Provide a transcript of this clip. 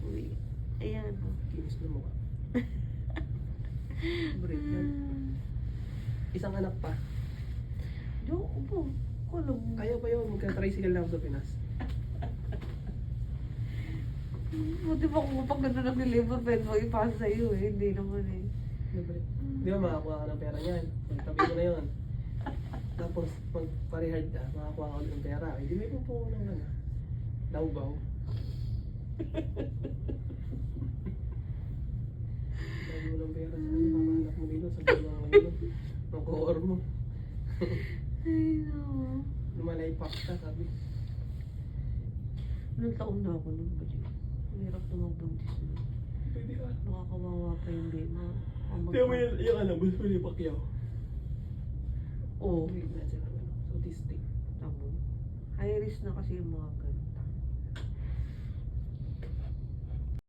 Uy. Ayan. Kinis na mukha. Break yan. Isang anak pa. Diyo, upo. Kulong. Kaya pa yun, magka-tricycle lang sa Pinas. Buti ba kung kapag ganda nag-deliver, pwede mo ipasa sa'yo eh. Hindi naman eh. Break. Di ba makakuha ka ng pera niyan? Tabi mo na yun. Tapos, pag-parehard ka, makakuha ka ulit ng pera. Hindi may pupungo ng ano. Laubaw. Dahil mo ng pera sa ano, kakahanap mo dito sa bulang ano, ng core mo. Ay, no. Lumalay-pack ka, sabi. Anong taon na ako nung ba dyan? Ang hirap na magbuntis na. Pwede ka. Nakakawawa pa yung bema. Tiyo mo yung ano, gusto ni Pacquiao. Oo. Wait na siya, ano, autistic. Tamo. High risk na kasi yung mga